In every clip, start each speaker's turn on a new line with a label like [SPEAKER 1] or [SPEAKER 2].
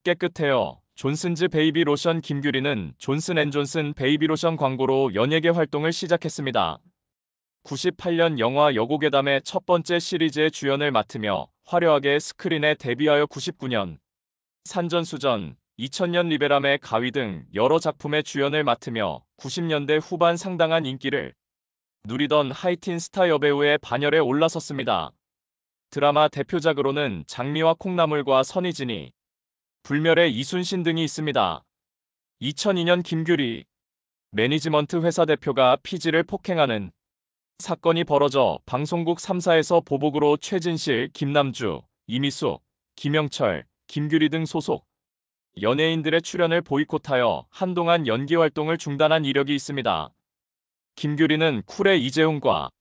[SPEAKER 1] 깨끗해요. 존슨즈 베이비 로션. 김규리는 존슨앤존슨 베이비 로션 광고로 연예계 활동을 시작했습니다. 98년 영화 여고괴담의 첫 번째 시리즈의 주연을 맡으며 화려하게 스크린에 데뷔하여 99년 산전수전, 2000년 리베람의 가위 등 여러 작품의 주연을 맡으며 90년대 후반 상당한 인기를 누리던 하이틴 스타 여배우의 반열에 올라섰습니다. 드라마 대표작으로는 장미와 콩나물과 선희진이, 불멸의 이순신 등이 있습니다. 2002년 김규리, 매니지먼트 회사 대표가 피지를 폭행하는 사건이 벌어져 방송국 3사에서 보복으로 최진실, 김남주, 이미숙, 김영철, 김규리 등 소속 연예인들의 출연을 보이콧하여 한동안 연기 활동을 중단한 이력이 있습니다. 김규리는 쿨의 이재훈과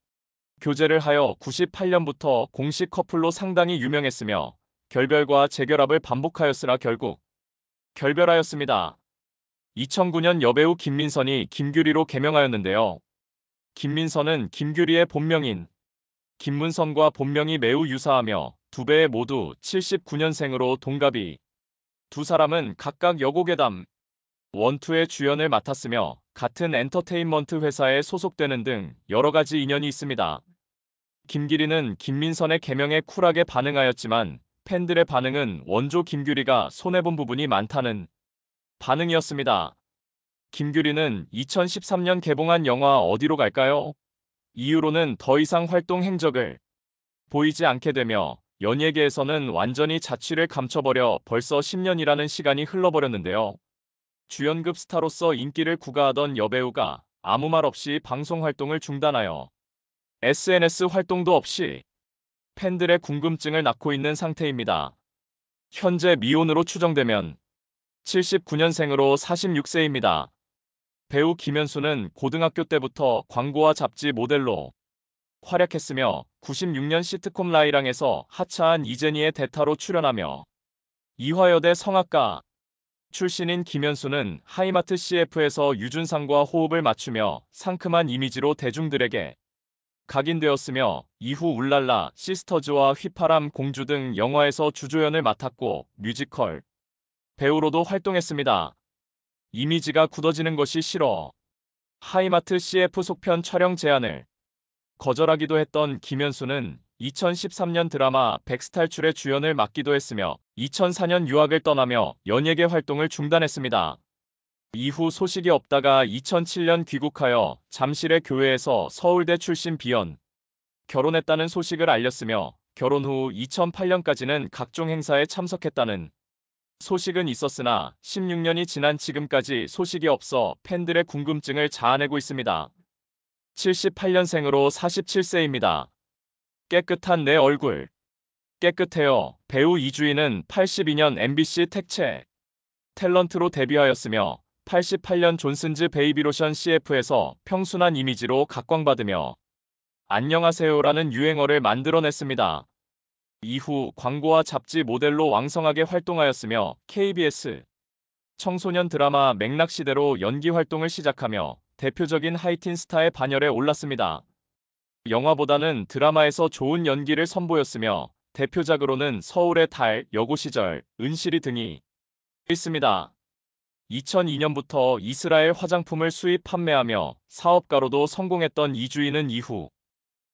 [SPEAKER 1] 교제를 하여 98년부터 공식 커플로 상당히 유명했으며 결별과 재결합을 반복하였으나 결국 결별하였습니다. 2009년 여배우 김민선이 김규리로 개명하였는데요. 김민선은 김규리의 본명인 김문선과 본명이 매우 유사하며 두 배에 모두 79년생으로 동갑이 두 사람은 각각 여고괴담 1, 2의 주연을 맡았으며 같은 엔터테인먼트 회사에 소속되는 등 여러가지 인연이 있습니다. 김기리는 김민선의 개명에 쿨하게 반응하였지만 팬들의 반응은 원조 김규리가 손해본 부분이 많다는 반응이었습니다. 김규리는 2013년 개봉한 영화 어디로 갈까요? 이후로는 더 이상 활동 행적을 보이지 않게 되며 연예계에서는 완전히 자취를 감춰버려 벌써 10년이라는 시간이 흘러버렸는데요. 주연급 스타로서 인기를 구가하던 여배우가 아무 말 없이 방송 활동을 중단하여 SNS 활동도 없이 팬들의 궁금증을 낳고 있는 상태입니다. 현재 미혼으로 추정되면 79년생으로 46세입니다. 배우 김현수는 고등학교 때부터 광고와 잡지 모델로 활약했으며 96년 시트콤 라이랑에서 하차한 이재니의 대타로 출연하며 이화여대 성악가 출신인 김현수는 하이마트 CF에서 유준상과 호흡을 맞추며 상큼한 이미지로 대중들에게 각인되었으며 이후 울랄라, 시스터즈와 휘파람 공주 등 영화에서 주조연을 맡았고 뮤지컬 배우로도 활동했습니다. 이미지가 굳어지는 것이 싫어 하이마트 CF 속편 촬영 제안을 거절하기도 했던 김현수는 2013년 드라마 백스탈출의 주연을 맡기도 했으며 2004년 유학을 떠나며 연예계 활동을 중단했습니다. 이후 소식이 없다가 2007년 귀국하여 잠실의 교회에서 서울대 출신 비연 결혼했다는 소식을 알렸으며 결혼 후 2008년까지는 각종 행사에 참석했다는 소식은 있었으나 16년이 지난 지금까지 소식이 없어 팬들의 궁금증을 자아내고 있습니다. 78년생으로 47세입니다. 깨끗한 내 얼굴. 깨끗해요. 배우 이주인은 82년 MBC 택채 탤런트로 데뷔하였으며 88년 존슨즈 베이비로션 CF에서 평순한 이미지로 각광받으며 안녕하세요라는 유행어를 만들어냈습니다. 이후 광고와 잡지 모델로 왕성하게 활동하였으며 KBS 청소년 드라마 맥락시대로 연기 활동을 시작하며 대표적인 하이틴 스타의 반열에 올랐습니다. 영화보다는 드라마에서 좋은 연기를 선보였으며 대표작으로는 서울의 달, 여고 시절, 은실이 등이 있습니다. 2002년부터 이스라엘 화장품을 수입 판매하며 사업가로도 성공했던 이주인은 이후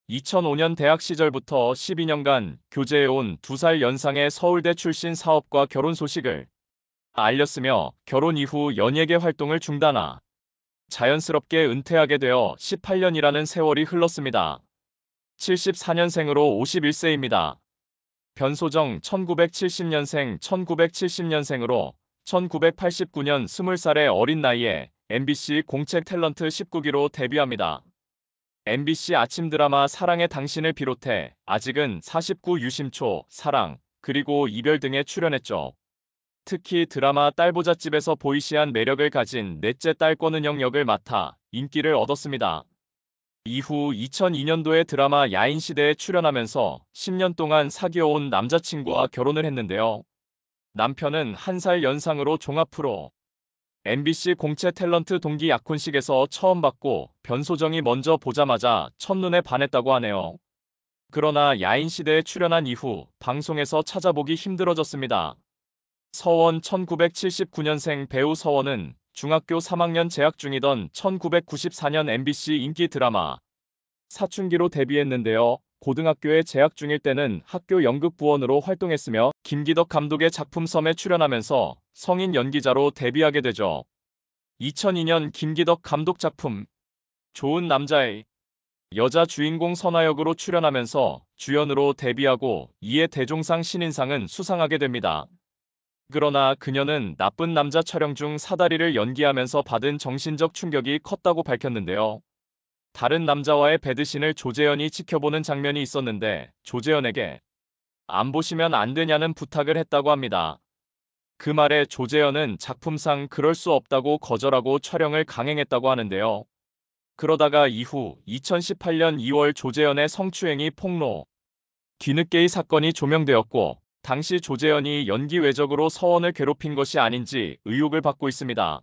[SPEAKER 1] 2005년 대학 시절부터 12년간 교제해온 2살 연상의 서울대 출신 사업과 결혼 소식을 알렸으며 결혼 이후 연예계 활동을 중단하 자연스럽게 은퇴하게 되어 18년이라는 세월이 흘렀습니다. 74년생으로 51세입니다. 변소정 1970년생 1970년생으로 1989년 20살의 어린 나이에 MBC 공채 탤런트 19기로 데뷔합니다. MBC 아침 드라마 사랑의 당신을 비롯해 아직은 49 유심초, 사랑, 그리고 이별 등에 출연했죠. 특히 드라마 딸보자집에서 보이시한 매력을 가진 넷째 딸 권은영 역을 맡아 인기를 얻었습니다. 이후 2002년도에 드라마 야인시대에 출연하면서 10년 동안 사귀어온 남자친구와 결혼을 했는데요. 남편은 1살 연상으로 종합 프로 MBC 공채 탤런트 동기 약혼식에서 처음 봤고 변소정이 먼저 보자마자 첫눈에 반했다고 하네요. 그러나 야인시대에 출연한 이후 방송에서 찾아보기 힘들어졌습니다. 서원 1979년생 배우 서원은 중학교 3학년 재학 중이던 1994년 MBC 인기 드라마 사춘기로 데뷔했는데요. 고등학교에 재학 중일 때는 학교 연극부원으로 활동했으며 김기덕 감독의 작품 섬에 출연하면서 성인 연기자로 데뷔하게 되죠. 2002년 김기덕 감독 작품 좋은 남자의 여자 주인공 선아 역으로 출연하면서 주연으로 데뷔하고 이에 대종상 신인상은 수상하게 됩니다. 그러나 그녀는 나쁜 남자 촬영 중 사다리를 연기하면서 받은 정신적 충격이 컸다고 밝혔는데요. 다른 남자와의 배드신을 조재현이 지켜보는 장면이 있었는데 조재현에게 안 보시면 안 되냐는 부탁을 했다고 합니다. 그 말에 조재현은 작품상 그럴 수 없다고 거절하고 촬영을 강행했다고 하는데요. 그러다가 이후 2018년 2월 조재현의 성추행이 폭로, 뒤늦게의 사건이 조명되었고 당시 조재현이 연기 외적으로 서원을 괴롭힌 것이 아닌지 의혹을 받고 있습니다.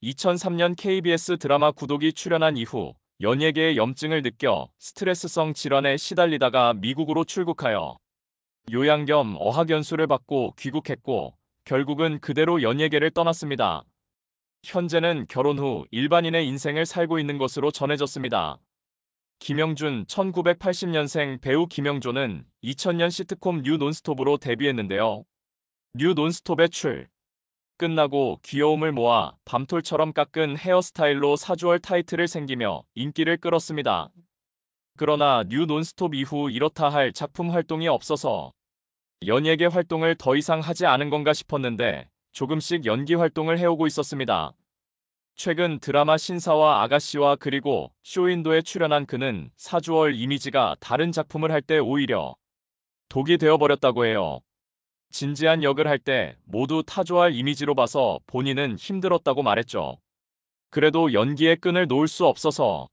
[SPEAKER 1] 2003년 KBS 드라마 구독이 출연한 이후 연예계의 염증을 느껴 스트레스성 질환에 시달리다가 미국으로 출국하여 요양 겸 어학연수를 받고 귀국했고 결국은 그대로 연예계를 떠났습니다. 현재는 결혼 후 일반인의 인생을 살고 있는 것으로 전해졌습니다. 김영준 1980년생 배우 김영조는 2000년 시트콤 뉴 논스톱으로 데뷔했는데요. 뉴 논스톱의 출 끝나고 귀여움을 모아 밤톨처럼 깎은 헤어스타일로 사주얼 타이틀을 생기며 인기를 끌었습니다. 그러나 뉴 논스톱 이후 이렇다 할 작품 활동이 없어서 연예계 활동을 더 이상 하지 않은 건가 싶었는데 조금씩 연기 활동을 해오고 있었습니다. 최근 드라마 신사와 아가씨와 그리고 쇼윈도에 출연한 그는 사주얼 이미지가 다른 작품을 할 때 오히려 독이 되어버렸다고 해요. 진지한 역을 할 때 모두 타조할 이미지로 봐서 본인은 힘들었다고 말했죠. 그래도 연기의 끈을 놓을 수 없어서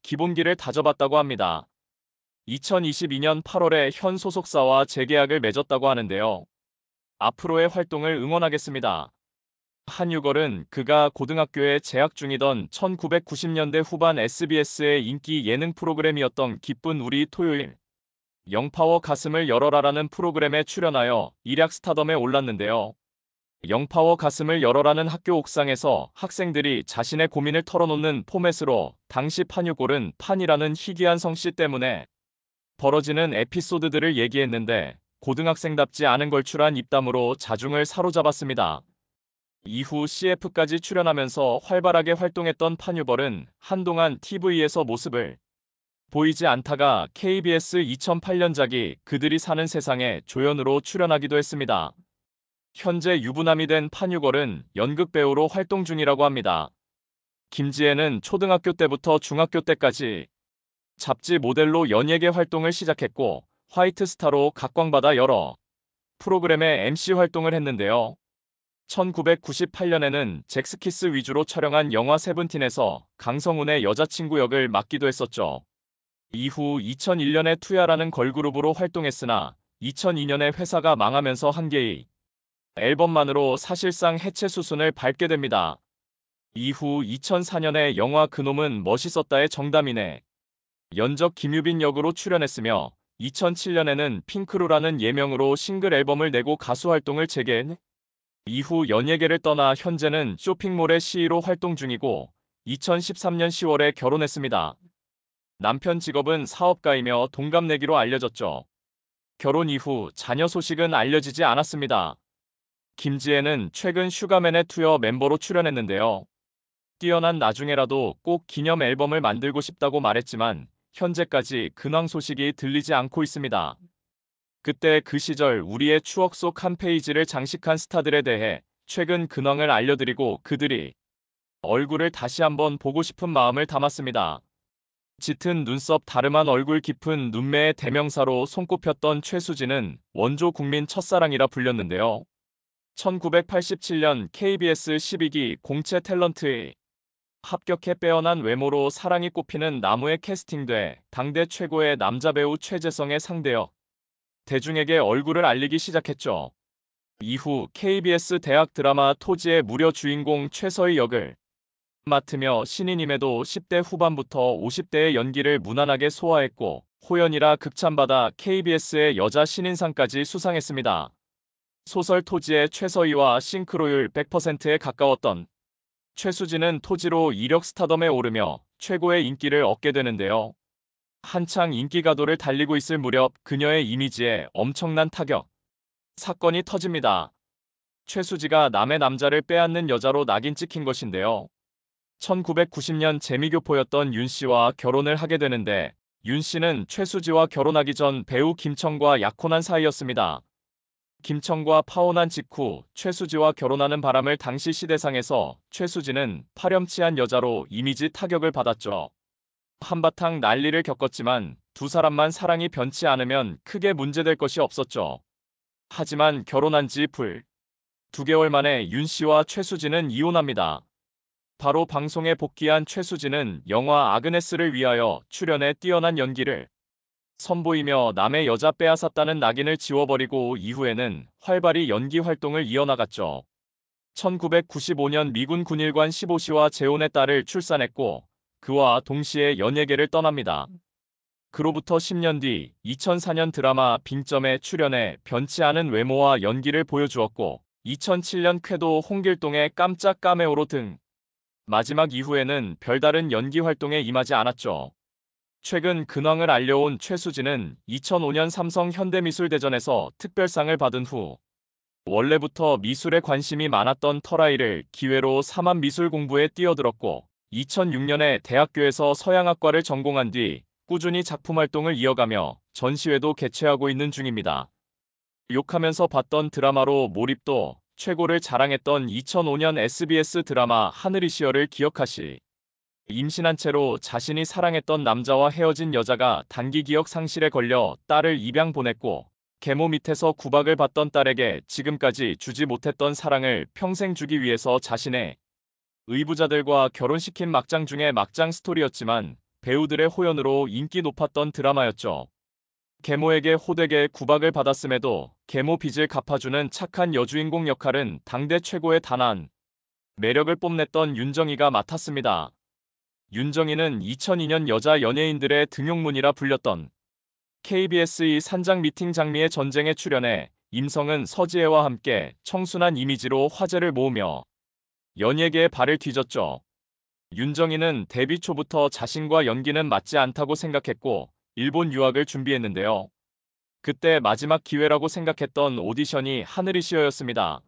[SPEAKER 1] 기본기를 다져봤다고 합니다. 2022년 8월에 현 소속사와 재계약을 맺었다고 하는데요. 앞으로의 활동을 응원하겠습니다. 한유걸은 그가 고등학교에 재학 중이던 1990년대 후반 SBS의 인기 예능 프로그램이었던 기쁜 우리 토요일 영파워 가슴을 열어라라는 프로그램에 출연하여 일약 스타덤에 올랐는데요. 영파워 가슴을 열어라는 학교 옥상에서 학생들이 자신의 고민을 털어놓는 포맷으로 당시 판유골은 판이라는 희귀한 성씨 때문에 벌어지는 에피소드들을 얘기했는데 고등학생답지 않은 걸출한 입담으로 자중을 사로잡았습니다. 이후 CF까지 출연하면서 활발하게 활동했던 판유벌은 한동안 TV에서 모습을 보이지 않다가 KBS 2008년작이 그들이 사는 세상에 조연으로 출연하기도 했습니다. 현재 유부남이 된 판유걸은 연극배우로 활동 중이라고 합니다. 김지혜는 초등학교 때부터 중학교 때까지 잡지 모델로 연예계 활동을 시작했고 화이트스타로 각광받아 여러 프로그램의 MC 활동을 했는데요. 1998년에는 잭스키스 위주로 촬영한 영화 세븐틴에서 강성훈의 여자친구 역을 맡기도 했었죠. 이후 2001년에 투야라는 걸그룹으로 활동했으나 2002년에 회사가 망하면서 한 개의 앨범만으로 사실상 해체 수순을 밟게 됩니다. 이후 2004년에 영화 그놈은 멋있었다의 정다민의 연적 김유빈 역으로 출연했으며 2007년에는 핑크루라는 예명으로 싱글 앨범을 내고 가수 활동을 재개한 이후 연예계를 떠나 현재는 쇼핑몰의 CEO로 활동 중이고 2013년 10월에 결혼했습니다. 남편 직업은 사업가이며 동갑내기로 알려졌죠. 결혼 이후 자녀 소식은 알려지지 않았습니다. 김지혜는 최근 슈가맨의 투어 멤버로 출연했는데요. 뛰어난 나중에라도 꼭 기념 앨범을 만들고 싶다고 말했지만 현재까지 근황 소식이 들리지 않고 있습니다. 그때 그 시절 우리의 추억 속 한 페이지를 장식한 스타들에 대해 최근 근황을 알려드리고 그들이 얼굴을 다시 한번 보고 싶은 마음을 담았습니다. 짙은 눈썹 다름한 얼굴 깊은 눈매의 대명사로 손꼽혔던 최수진은 원조 국민 첫사랑이라 불렸는데요. 1987년 KBS 12기 공채 탤런트에 합격해 빼어난 외모로 사랑이 꼽히는 나무에 캐스팅돼 당대 최고의 남자 배우 최재성의 상대역 대중에게 얼굴을 알리기 시작했죠. 이후 KBS 대학 드라마 토지의 무려 주인공 최서희 역을 맡으며 신인임에도 10대 후반부터 50대의 연기를 무난하게 소화했고 호연이라 극찬받아 KBS의 여자 신인상까지 수상했습니다. 소설 토지의 최서희와 싱크로율 100%에 가까웠던 최수지는 토지로 이력 스타덤에 오르며 최고의 인기를 얻게 되는데요. 한창 인기가도를 달리고 있을 무렵 그녀의 이미지에 엄청난 타격, 사건이 터집니다. 최수지가 남의 남자를 빼앗는 여자로 낙인 찍힌 것인데요. 1990년 재미교포였던 윤 씨와 결혼을 하게 되는데 윤 씨는 최수지와 결혼하기 전 배우 김청과 약혼한 사이였습니다. 김청과 파혼한 직후 최수지와 결혼하는 바람을 당시 시대상에서 최수지는 파렴치한 여자로 이미지 타격을 받았죠. 한바탕 난리를 겪었지만 두 사람만 사랑이 변치 않으면 크게 문제될 것이 없었죠. 하지만 결혼한 지 불 2개월 만에 윤 씨와 최수지는 이혼합니다. 바로 방송에 복귀한 최수지는 영화 아그네스를 위하여 출연해 뛰어난 연기를 선보이며 남의 여자 빼앗았다는 낙인을 지워버리고 이후에는 활발히 연기 활동을 이어나갔죠. 1995년 미군 군일관 15시와 재혼의 딸을 출산했고 그와 동시에 연예계를 떠납니다. 그로부터 10년 뒤 2004년 드라마 빙점에 출연해 변치 않은 외모와 연기를 보여주었고 2007년 쾌도 홍길동의 깜짝 카메오로 등 마지막 이후에는 별다른 연기 활동에 임하지 않았죠. 최근 근황을 알려온 최수지는 2005년 삼성 현대미술대전에서 특별상을 받은 후 원래부터 미술에 관심이 많았던 터라이를 기회로 사만 미술 공부에 뛰어들었고 2006년에 대학교에서 서양학과를 전공한 뒤 꾸준히 작품 활동을 이어가며 전시회도 개최하고 있는 중입니다. 욕하면서 봤던 드라마로 몰입도 최고를 자랑했던 2005년 SBS 드라마 하늘이시여를 기억하시. 임신한 채로 자신이 사랑했던 남자와 헤어진 여자가 단기 기억 상실에 걸려 딸을 입양 보냈고 계모 밑에서 구박을 받던 딸에게 지금까지 주지 못했던 사랑을 평생 주기 위해서 자신의 의부자들과 결혼시킨 막장 중의 막장 스토리였지만 배우들의 호연으로 인기 높았던 드라마였죠. 계모에게 호되게 구박을 받았음에도 계모 빚을 갚아주는 착한 여주인공 역할은 당대 최고의 단아한 매력을 뽐냈던 윤정이가 맡았습니다. 윤정이는 2002년 여자 연예인들의 등용문이라 불렸던 KBS의 산장 미팅 장미의 전쟁에 출연해 임성은 서지혜와 함께 청순한 이미지로 화제를 모으며 연예계에 발을 뒤졌죠. 윤정이는 데뷔 초부터 자신과 연기는 맞지 않다고 생각했고 일본 유학을 준비했는데요. 그때 마지막 기회라고 생각했던 오디션이 하늘이시여였습니다.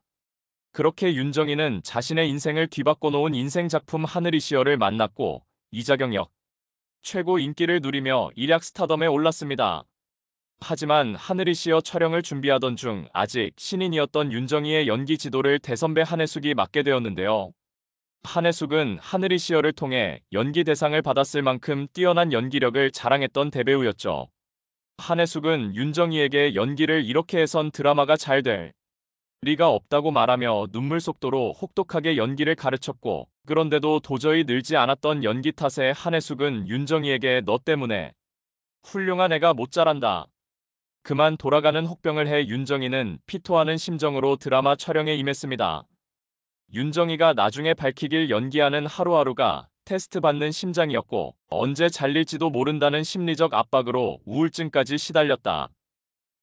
[SPEAKER 1] 그렇게 윤정이는 자신의 인생을 뒤바꿔 놓은 인생 작품 하늘이시여를 만났고 이자경 역 최고 인기를 누리며 일약 스타덤에 올랐습니다. 하지만 하늘이시여 촬영을 준비하던 중 아직 신인이었던 윤정이의 연기 지도를 대선배 한혜숙이 맡게 되었는데요. 한혜숙은 하늘이시여를 통해 연기 대상을 받았을 만큼 뛰어난 연기력을 자랑했던 대배우였죠. 한혜숙은 윤정이에게 연기를 이렇게 해선 드라마가 잘 될 리가 없다고 말하며 눈물 속도로 혹독하게 연기를 가르쳤고 그런데도 도저히 늘지 않았던 연기 탓에 한혜숙은 윤정이에게 너 때문에 훌륭한 애가 못 자란다. 그만 돌아가는 혹병을 해 윤정이는 피토하는 심정으로 드라마 촬영에 임했습니다. 윤정이가 나중에 밝히길 연기하는 하루하루가 테스트 받는 심장이었고 언제 잘릴지도 모른다는 심리적 압박으로 우울증까지 시달렸다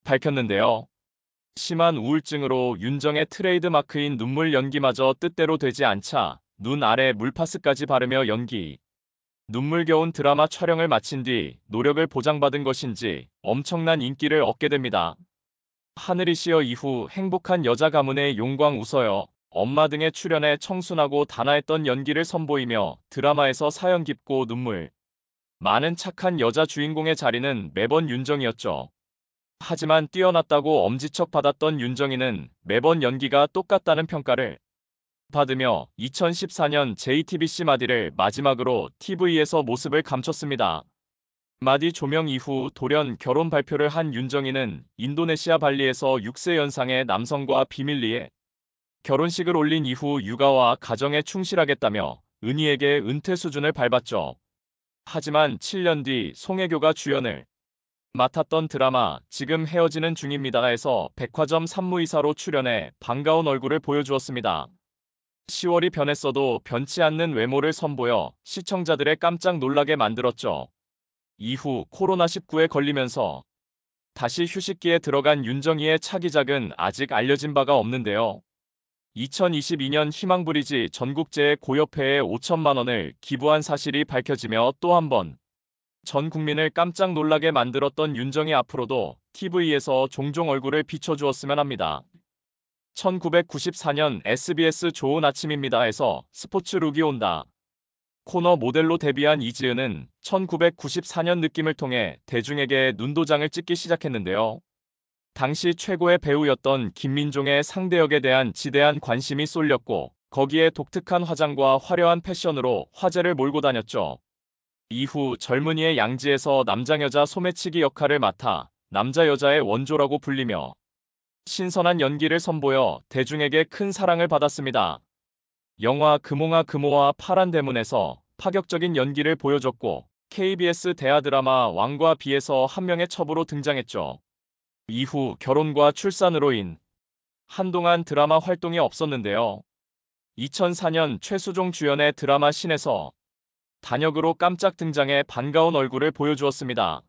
[SPEAKER 1] 밝혔는데요. 심한 우울증으로 윤정의 트레이드 마크인 눈물 연기마저 뜻대로 되지 않자 눈 아래 물파스까지 바르며 연기. 눈물겨운 드라마 촬영을 마친 뒤 노력을 보장받은 것인지 엄청난 인기를 얻게 됩니다. 하늘이시여 이후 행복한 여자 가문의 용광 웃어요. 엄마 등에 출연해 청순하고 단아했던 연기를 선보이며 드라마에서 사연 깊고 눈물 많은 착한 여자 주인공의 자리는 매번 윤정이었죠. 하지만 뛰어났다고 엄지척 받았던 윤정이는 매번 연기가 똑같다는 평가를 받으며 2014년 JTBC 마디를 마지막으로 TV에서 모습을 감췄습니다. 마디 조명 이후 돌연 결혼 발표를 한 윤정이는 인도네시아 발리에서 6세 연상의 남성과 비밀리에 결혼식을 올린 이후 육아와 가정에 충실하겠다며 은희에게 은퇴 수준을 밟았죠. 하지만 7년 뒤 송혜교가 주연을 맡았던 드라마 지금 헤어지는 중입니다에서 백화점 산무이사로 출연해 반가운 얼굴을 보여주었습니다. 10월이 변했어도 변치 않는 외모를 선보여 시청자들의 깜짝 놀라게 만들었죠. 이후 코로나19에 걸리면서 다시 휴식기에 들어간 윤정희의 차기작은 아직 알려진 바가 없는데요. 2022년 희망브리지 전국재해 고협회에 5천만 원을 기부한 사실이 밝혀지며 또 한 번 전 국민을 깜짝 놀라게 만들었던 윤정희, 앞으로도 TV에서 종종 얼굴을 비춰주었으면 합니다. 1994년 SBS 좋은 아침입니다에서 스포츠룩이 온다 코너 모델로 데뷔한 이지은은 1994년 느낌을 통해 대중에게 눈도장을 찍기 시작했는데요. 당시 최고의 배우였던 김민종의 상대역에 대한 지대한 관심이 쏠렸고, 거기에 독특한 화장과 화려한 패션으로 화제를 몰고 다녔죠. 이후 젊은이의 양지에서 남장여자 소매치기 역할을 맡아 남자 여자의 원조라고 불리며 신선한 연기를 선보여 대중에게 큰 사랑을 받았습니다. 영화 금홍아 금호와 파란 대문에서 파격적인 연기를 보여줬고, KBS 대하 드라마 왕과 비에서 한 명의 첩으로 등장했죠. 이후 결혼과 출산으로 한동안 드라마 활동이 없었는데요. 2004년 최수종 주연의 드라마 신에서 단역으로 깜짝 등장해 반가운 얼굴을 보여주었습니다.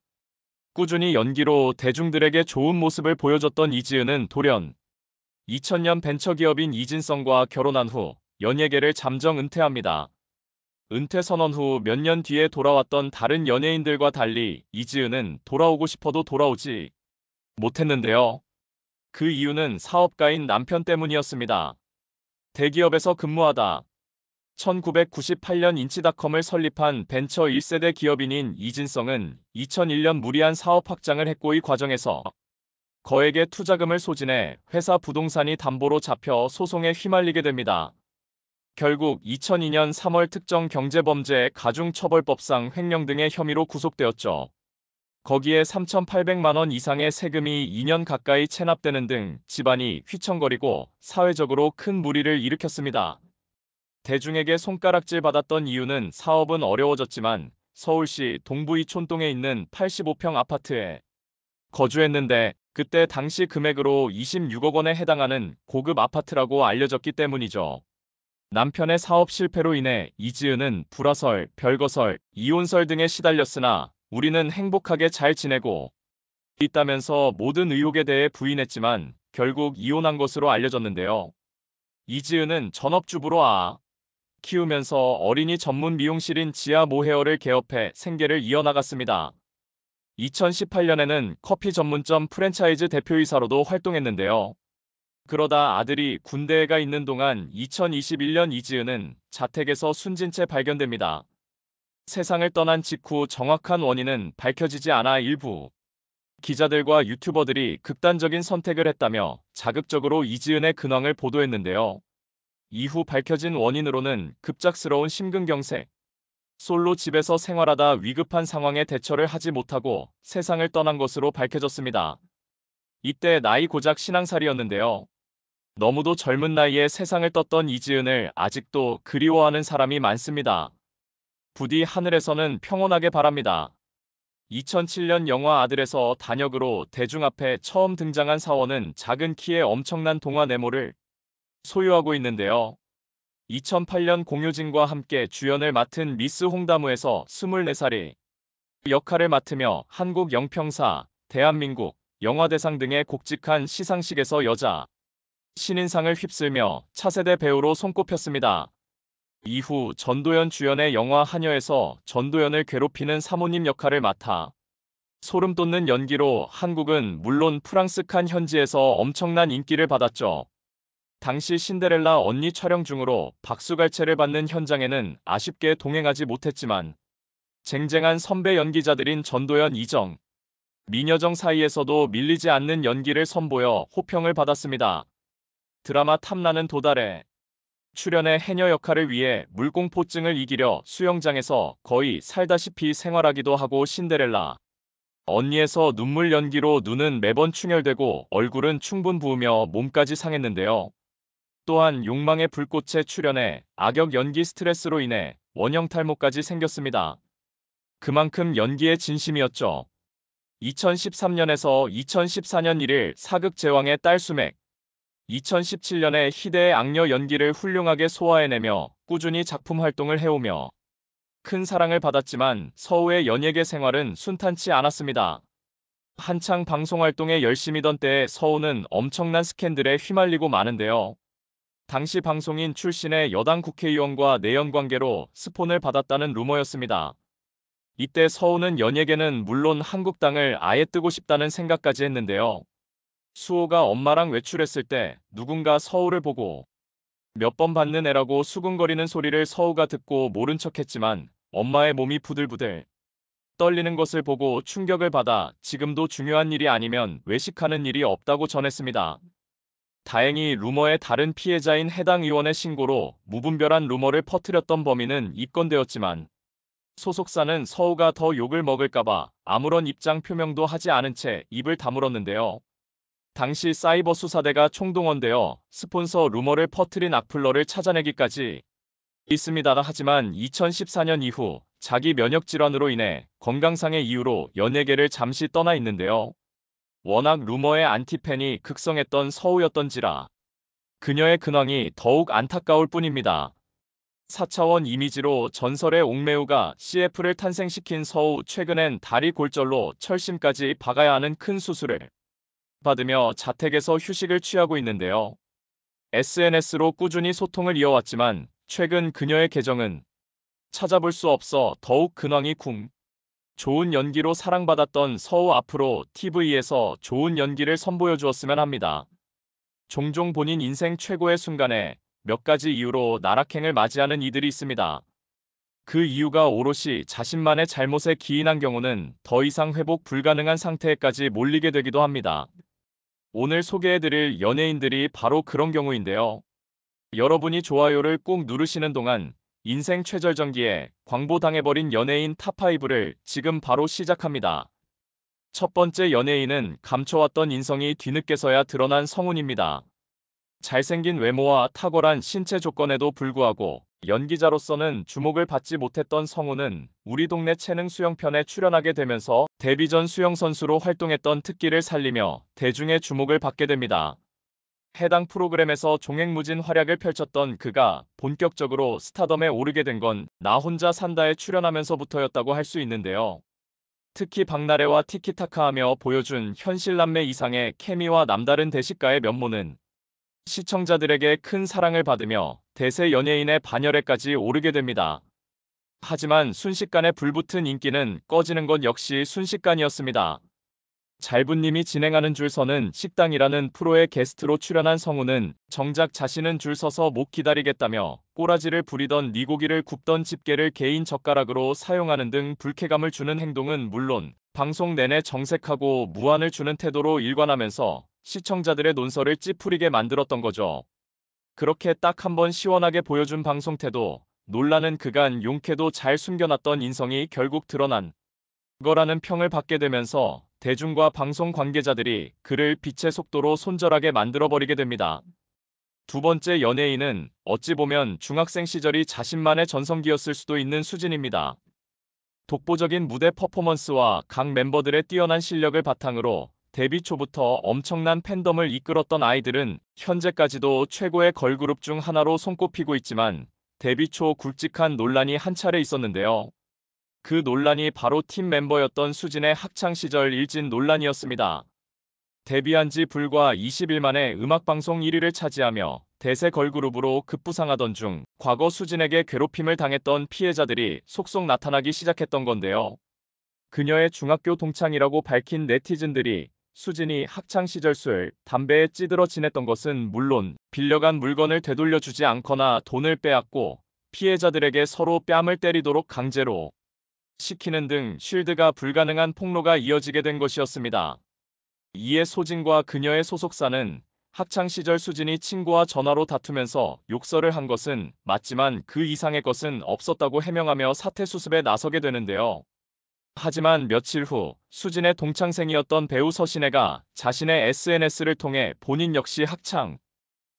[SPEAKER 1] 꾸준히 연기로 대중들에게 좋은 모습을 보여줬던 이지은은 돌연 2000년 벤처기업인 이진성과 결혼한 후 연예계를 잠정 은퇴합니다. 은퇴 선언 후 몇 년 뒤에 돌아왔던 다른 연예인들과 달리 이지은은 돌아오고 싶어도 돌아오지 못했는데요. 그 이유는 사업가인 남편 때문이었습니다. 대기업에서 근무하다 1998년 인치닷컴을 설립한 벤처 1세대 기업인인 이진성은 2001년 무리한 사업 확장을 했고, 이 과정에서 거액의 투자금을 소진해 회사 부동산이 담보로 잡혀 소송에 휘말리게 됩니다. 결국 2002년 3월 특정 경제범죄 가중처벌법상 횡령 등의 혐의로 구속되었죠. 거기에 3,800만 원 이상의 세금이 2년 가까이 체납되는 등 집안이 휘청거리고 사회적으로 큰 물의를 일으켰습니다. 대중에게 손가락질 받았던 이유는 사업은 어려워졌지만 서울시 동부 이촌동에 있는 85평 아파트에 거주했는데, 그때 당시 금액으로 26억 원에 해당하는 고급 아파트라고 알려졌기 때문이죠. 남편의 사업 실패로 인해 이지은은 불화설, 별거설, 이혼설 등에 시달렸으나 우리는 행복하게 잘 지내고 있다면서 모든 의혹에 대해 부인했지만 결국 이혼한 것으로 알려졌는데요. 이지은은 전업주부로 키우면서 어린이 전문 미용실인 지아 모헤어를 개업해 생계를 이어나갔습니다. 2018년에는 커피 전문점 프랜차이즈 대표이사로도 활동했는데요. 그러다 아들이 군대에 가 있는 동안 2021년 이지은은 자택에서 숨진 채 발견됩니다. 세상을 떠난 직후 정확한 원인은 밝혀지지 않아 일부 기자들과 유튜버들이 극단적인 선택을 했다며 자극적으로 이지은의 근황을 보도했는데요. 이후 밝혀진 원인으로는 급작스러운 심근경색, 솔로 집에서 생활하다 위급한 상황에 대처를 하지 못하고 세상을 떠난 것으로 밝혀졌습니다. 이때 나이 고작 신앙살이였는데요. 너무도 젊은 나이에 세상을 떴던 이지은을 아직도 그리워하는 사람이 많습니다. 부디 하늘에서는 평온하게 바랍니다. 2007년 영화 아들에서 단역으로 대중 앞에 처음 등장한 사원은 작은 키에 엄청난 동화 내모를 소유하고 있는데요. 2008년 공효진과 함께 주연을 맡은 미스 홍다무에서 24살이 역할을 맡으며 한국 영평사, 대한민국, 영화대상 등의 곡직한 시상식에서 여자 신인상을 휩쓸며 차세대 배우로 손꼽혔습니다. 이후 전도연 주연의 영화 하녀에서 전도연을 괴롭히는 사모님 역할을 맡아 소름 돋는 연기로 한국은 물론 프랑스 칸 현지에서 엄청난 인기를 받았죠. 당시 신데렐라 언니 촬영 중으로 박수갈채를 받는 현장에는 아쉽게 동행하지 못했지만 쟁쟁한 선배 연기자들인 전도연, 이정, 민여정 사이에서도 밀리지 않는 연기를 선보여 호평을 받았습니다. 드라마 탐나는 도달에 출연해 해녀 역할을 위해 물공포증을 이기려 수영장에서 거의 살다시피 생활하기도 하고, 신데렐라 언니에서 눈물 연기로 눈은 매번 충혈되고 얼굴은 충분 부으며 몸까지 상했는데요. 또한 욕망의 불꽃에 출연해 악역 연기 스트레스로 인해 원형 탈모까지 생겼습니다. 그만큼 연기에 진심이었죠. 2013년에서 2014년 1일 사극 제왕의 딸 수맥, 2017년에 희대의 악녀 연기를 훌륭하게 소화해내며 꾸준히 작품 활동을 해오며 큰 사랑을 받았지만 서우의 연예계 생활은 순탄치 않았습니다. 한창 방송활동에 열심이던 때에 서우는 엄청난 스캔들에 휘말리고 마는데요. 당시 방송인 출신의 여당 국회의원과 내연관계로 스폰을 받았다는 루머였습니다. 이때 서우는 연예계는 물론 한국당을 아예 뜨고 싶다는 생각까지 했는데요. 수호가 엄마랑 외출했을 때 누군가 서우를 보고 몇 번 받는 애라고 수근거리는 소리를 서우가 듣고 모른 척했지만 엄마의 몸이 부들부들 떨리는 것을 보고 충격을 받아 지금도 중요한 일이 아니면 외식하는 일이 없다고 전했습니다. 다행히 루머의 다른 피해자인 해당 의원의 신고로 무분별한 루머를 퍼뜨렸던 범인은 입건되었지만 소속사는 서우가 더 욕을 먹을까봐 아무런 입장 표명도 하지 않은 채 입을 다물었는데요. 당시 사이버 수사대가 총동원되어 스폰서 루머를 퍼뜨린 악플러를 찾아내기까지 있습니다. 하지만 2014년 이후 자기 면역 질환으로 인해 건강상의 이유로 연예계를 잠시 떠나 있는데요. 워낙 루머의 안티팬이 극성했던 서우였던지라 그녀의 근황이 더욱 안타까울 뿐입니다. 4차원 이미지로 전설의 옥매우가 CF를 탄생시킨 서우, 최근엔 다리 골절로 철심까지 박아야 하는 큰 수술을 받으며 자택에서 휴식을 취하고 있는데요. SNS로 꾸준히 소통을 이어왔지만 최근 그녀의 계정은 찾아볼 수 없어 더욱 근황이 좋은 연기로 사랑받았던 서우, 앞으로 TV에서 좋은 연기를 선보여 주었으면 합니다. 종종 본인 인생 최고의 순간에 몇 가지 이유로 나락행을 맞이하는 이들이 있습니다. 그 이유가 오롯이 자신만의 잘못에 기인한 경우는 더 이상 회복 불가능한 상태에까지 몰리게 되기도 합니다. 오늘 소개해드릴 연예인들이 바로 그런 경우인데요. 여러분이 좋아요를 꾹 누르시는 동안 인생 최절정기에 광보당해버린 연예인 탑5를 지금 바로 시작합니다. 첫 번째 연예인은 감춰왔던 인성이 뒤늦게서야 드러난 성훈입니다. 잘생긴 외모와 탁월한 신체 조건에도 불구하고 연기자로서는 주목을 받지 못했던 성훈은 우리 동네 체능 수영편에 출연하게 되면서 데뷔 전 수영선수로 활동했던 특기를 살리며 대중의 주목을 받게 됩니다. 해당 프로그램에서 종횡무진 활약을 펼쳤던 그가 본격적으로 스타덤에 오르게 된 건 나 혼자 산다에 출연하면서부터였다고 할 수 있는데요. 특히 박나래와 티키타카하며 보여준 현실남매 이상의 케미와 남다른 대식가의 면모는 시청자들에게 큰 사랑을 받으며 대세 연예인의 반열에까지 오르게 됩니다. 하지만 순식간에 불붙은 인기는 꺼지는 것 역시 순식간이었습니다. 잘분님이 진행하는 줄 서는 식당이라는 프로의 게스트로 출연한 성우는 정작 자신은 줄 서서 못 기다리겠다며 꼬라지를 부리던 니고기를 굽던 집게를 개인 젓가락으로 사용하는 등 불쾌감을 주는 행동은 물론 방송 내내 정색하고 무안을 주는 태도로 일관하면서 시청자들의 논설을 찌푸리게 만들었던 거죠. 그렇게 딱 한 번 시원하게 보여준 방송 태도, 논란은 그간 용케도 잘 숨겨놨던 인성이 결국 드러난 거라는 평을 받게 되면서 대중과 방송 관계자들이 그를 빛의 속도로 손절하게 만들어버리게 됩니다. 두 번째 연예인은 어찌 보면 중학생 시절이 자신만의 전성기였을 수도 있는 수진입니다. 독보적인 무대 퍼포먼스와 각 멤버들의 뛰어난 실력을 바탕으로 데뷔 초부터 엄청난 팬덤을 이끌었던 아이들은 현재까지도 최고의 걸그룹 중 하나로 손꼽히고 있지만 데뷔 초 굵직한 논란이 한 차례 있었는데요. 그 논란이 바로 팀 멤버였던 수진의 학창시절 일진 논란이었습니다. 데뷔한 지 불과 20일 만에 음악방송 1위를 차지하며 대세 걸그룹으로 급부상하던 중 과거 수진에게 괴롭힘을 당했던 피해자들이 속속 나타나기 시작했던 건데요. 그녀의 중학교 동창이라고 밝힌 네티즌들이 수진이 학창시절 술, 담배에 찌들어 지냈던 것은 물론 빌려간 물건을 되돌려주지 않거나 돈을 빼앗고 피해자들에게 서로 뺨을 때리도록 강제로 시키는 등 쉴드가 불가능한 폭로가 이어지게 된 것이었습니다. 이에 소진과 그녀의 소속사는 학창시절 수진이 친구와 전화로 다투면서 욕설을 한 것은 맞지만 그 이상의 것은 없었다고 해명하며 사태 수습에 나서게 되는데요. 하지만 며칠 후 수진의 동창생이었던 배우 서신혜가 자신의 SNS를 통해 본인 역시 학창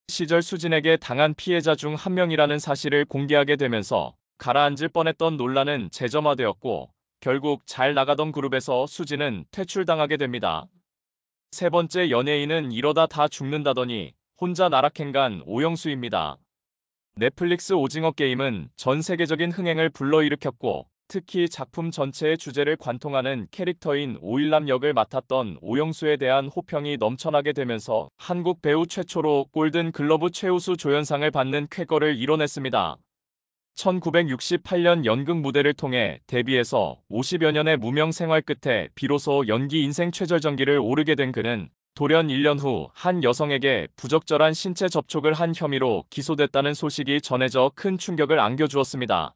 [SPEAKER 1] 시절 수진에게 당한 피해자 중 한 명이라는 사실을 공개하게 되면서 가라앉을 뻔했던 논란은 재점화되었고 결국 잘 나가던 그룹에서 수진은 퇴출당하게 됩니다. 세 번째 연예인은 이러다 다 죽는다더니 혼자 나락행간 오영수입니다. 넷플릭스 오징어 게임은 전 세계적인 흥행을 불러일으켰고 특히 작품 전체의 주제를 관통하는 캐릭터인 오일남 역을 맡았던 오영수에 대한 호평이 넘쳐나게 되면서 한국 배우 최초로 골든 글러브 최우수 조연상을 받는 쾌거를 이뤄냈습니다. 1968년 연극 무대를 통해 데뷔해서 50여 년의 무명 생활 끝에 비로소 연기 인생 최절정기를 오르게 된 그는 돌연 1년 후 한 여성에게 부적절한 신체 접촉을 한 혐의로 기소됐다는 소식이 전해져 큰 충격을 안겨주었습니다.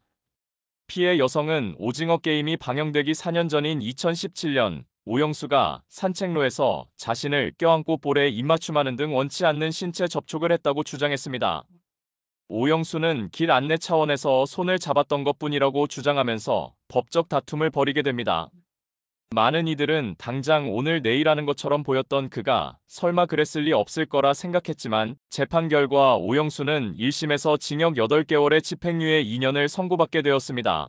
[SPEAKER 1] 피해 여성은 오징어 게임이 방영되기 4년 전인 2017년 오영수가 산책로에서 자신을 껴안고 볼에 입맞춤하는 등 원치 않는 신체 접촉을 했다고 주장했습니다. 오영수는 길 안내 차원에서 손을 잡았던 것뿐이라고 주장하면서 법적 다툼을 벌이게 됩니다. 많은 이들은 당장 오늘 내일 하는 것처럼 보였던 그가 설마 그랬을 리 없을 거라 생각했지만 재판 결과 오영수는 1심에서 징역 8개월의 집행유예 2년을 선고받게 되었습니다.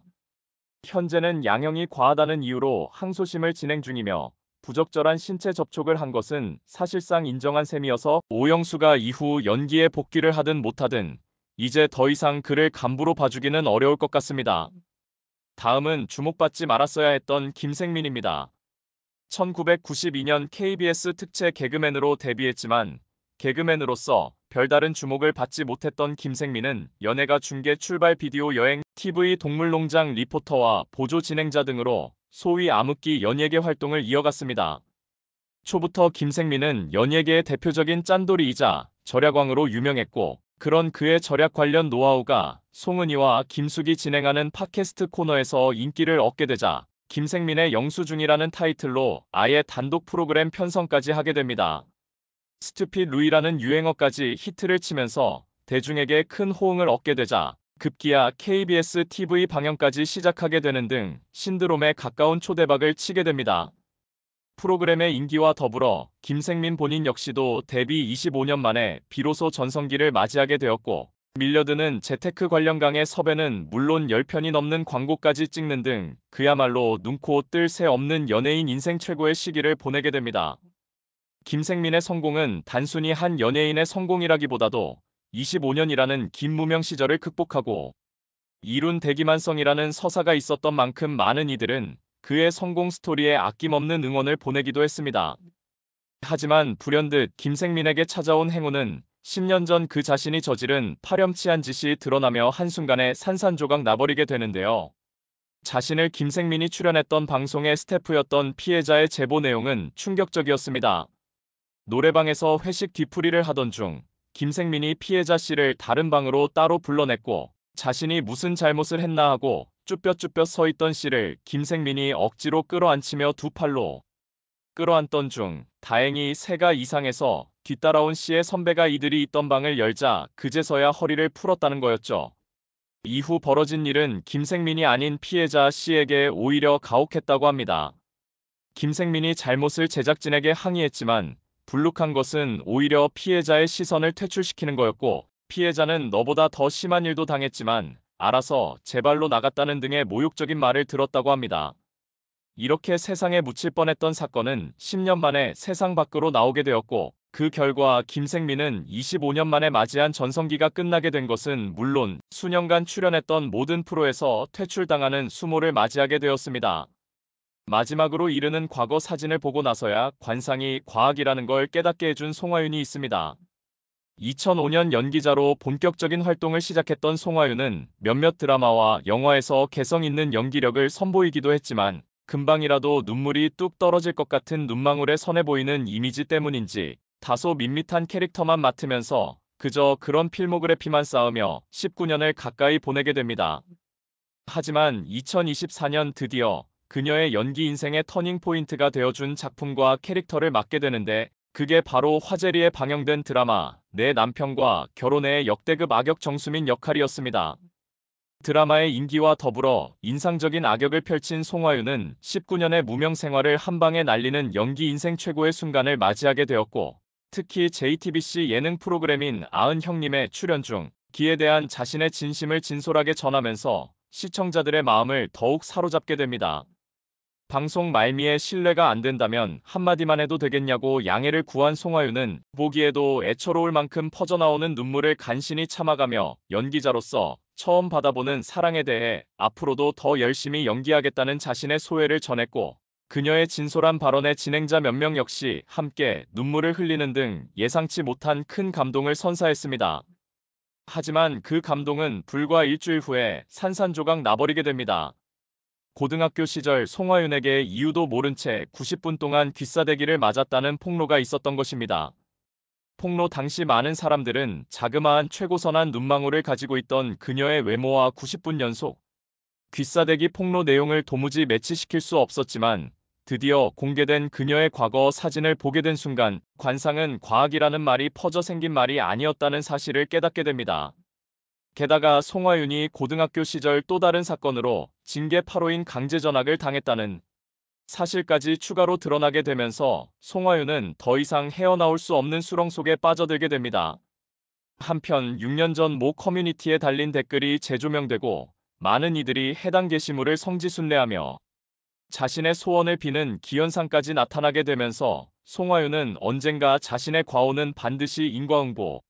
[SPEAKER 1] 현재는 양형이 과하다는 이유로 항소심을 진행 중이며 부적절한 신체 접촉을 한 것은 사실상 인정한 셈이어서 오영수가 이후 연기에 복귀를 하든 못하든 이제 더 이상 그를 간부로 봐주기는 어려울 것 같습니다. 다음은 주목받지 말았어야 했던 김생민입니다. 1992년 KBS 특채 개그맨으로 데뷔했지만 개그맨으로서 별다른 주목을 받지 못했던 김생민은 연예가 중계 출발 비디오 여행, TV 동물농장 리포터와 보조 진행자 등으로 소위 암흑기 연예계 활동을 이어갔습니다. 초부터 김생민은 연예계의 대표적인 짠돌이이자 절약왕으로 유명했고 그런 그의 절약 관련 노하우가 송은이와 김숙이 진행하는 팟캐스트 코너에서 인기를 얻게 되자 김생민의 영수증이라는 타이틀로 아예 단독 프로그램 편성까지 하게 됩니다. 스튜핏 루이라는 유행어까지 히트를 치면서 대중에게 큰 호응을 얻게 되자 급기야 KBS TV 방영까지 시작하게 되는 등 신드롬에 가까운 초대박을 치게 됩니다. 프로그램의 인기와 더불어 김생민 본인 역시도 데뷔 25년 만에 비로소 전성기를 맞이하게 되었고 밀려드는 재테크 관련 강의 섭외는 물론 10편이 넘는 광고까지 찍는 등 그야말로 눈코 뜰 새 없는 연예인 인생 최고의 시기를 보내게 됩니다. 김생민의 성공은 단순히 한 연예인의 성공이라기보다도 25년이라는 긴 무명 시절을 극복하고 이룬 대기만성이라는 서사가 있었던 만큼 많은 이들은 그의 성공 스토리에 아낌없는 응원을 보내기도 했습니다. 하지만 불현듯 김생민에게 찾아온 행운은 10년 전 그 자신이 저지른 파렴치한 짓이 드러나며 한순간에 산산조각 나버리게 되는데요. 자신을 김생민이 출연했던 방송의 스태프였던 피해자의 제보 내용은 충격적이었습니다. 노래방에서 회식 뒤풀이를 하던 중 김생민이 피해자 씨를 다른 방으로 따로 불러냈고 자신이 무슨 잘못을 했나 하고 쭈뼛쭈뼛 서있던 씨를 김생민이 억지로 끌어안치며 두 팔로 끌어안던 중 다행히 새가 이상해서 뒤따라온 씨의 선배가 이들이 있던 방을 열자 그제서야 허리를 풀었다는 거였죠. 이후 벌어진 일은 김생민이 아닌 피해자 씨에게 오히려 가혹했다고 합니다. 김생민이 잘못을 제작진에게 항의했지만 불룩한 것은 오히려 피해자의 시선을 퇴출시키는 거였고 피해자는 너보다 더 심한 일도 당했지만 알아서 제 발로 나갔다는 등의 모욕적인 말을 들었다고 합니다. 이렇게 세상에 묻힐 뻔했던 사건은 10년 만에 세상 밖으로 나오게 되었고 그 결과 김생민은 25년 만에 맞이한 전성기가 끝나게 된 것은 물론 수년간 출연했던 모든 프로에서 퇴출당하는 수모를 맞이하게 되었습니다. 마지막으로 이르는 과거 사진을 보고 나서야 관상이 과학이라는 걸 깨닫게 해준 송하윤이 있습니다. 2005년 연기자로 본격적인 활동을 시작했던 송하윤은 몇몇 드라마와 영화에서 개성 있는 연기력을 선보이기도 했지만 금방이라도 눈물이 뚝 떨어질 것 같은 눈망울에 선해 보이는 이미지 때문인지 다소 밋밋한 캐릭터만 맡으면서 그저 그런 필모그래피만 쌓으며 19년을 가까이 보내게 됩니다. 하지만 2024년 드디어 그녀의 연기 인생의 터닝포인트가 되어준 작품과 캐릭터를 맡게 되는데 그게 바로 화제리에 방영된 드라마 내 남편과 결혼해의 역대급 악역 정수민 역할이었습니다. 드라마의 인기와 더불어 인상적인 악역을 펼친 송하윤은 19년의 무명 생활을 한 방에 날리는 연기 인생 최고의 순간을 맞이하게 되었고 특히 JTBC 예능 프로그램인 아은 형님의 출연 중 기에 대한 자신의 진심을 진솔하게 전하면서 시청자들의 마음을 더욱 사로잡게 됩니다. 방송 말미에 신뢰가 안 된다면 한마디만 해도 되겠냐고 양해를 구한 송하윤은 보기에도 애처로울 만큼 퍼져나오는 눈물을 간신히 참아가며 연기자로서 처음 받아보는 사랑에 대해 앞으로도 더 열심히 연기하겠다는 자신의 소회를 전했고, 그녀의 진솔한 발언에 진행자 몇 명 역시 함께 눈물을 흘리는 등 예상치 못한 큰 감동을 선사했습니다. 하지만 그 감동은 불과 일주일 후에 산산조각 나버리게 됩니다. 고등학교 시절 송하윤에게 이유도 모른 채 90분 동안 귀싸대기를 맞았다는 폭로가 있었던 것입니다. 폭로 당시 많은 사람들은 자그마한 최고선한 눈망울을 가지고 있던 그녀의 외모와 90분 연속 귀싸대기 폭로 내용을 도무지 매치시킬 수 없었지만, 드디어 공개된 그녀의 과거 사진을 보게 된 순간 관상은 과학이라는 말이 퍼져 생긴 말이 아니었다는 사실을 깨닫게 됩니다. 게다가 송하윤이 고등학교 시절 또 다른 사건으로 징계 8호인 강제전학을 당했다는 사실까지 추가로 드러나게 되면서 송하윤은 더 이상 헤어나올 수 없는 수렁 속에 빠져들게 됩니다. 한편 6년 전 모 커뮤니티에 달린 댓글이 재조명되고 많은 이들이 해당 게시물을 성지순례하며 자신의 소원을 비는 기현상까지 나타나게 되면서 송하윤은 언젠가 자신의 과오는 반드시 인과응보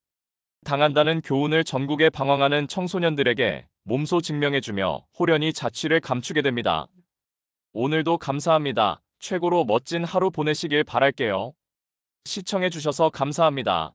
[SPEAKER 1] 당한다는 교훈을 전국에 방황하는 청소년들에게 몸소 증명해주며 호련히 자취를 감추게 됩니다. 오늘도 감사합니다. 최고로 멋진 하루 보내시길 바랄게요. 시청해주셔서 감사합니다.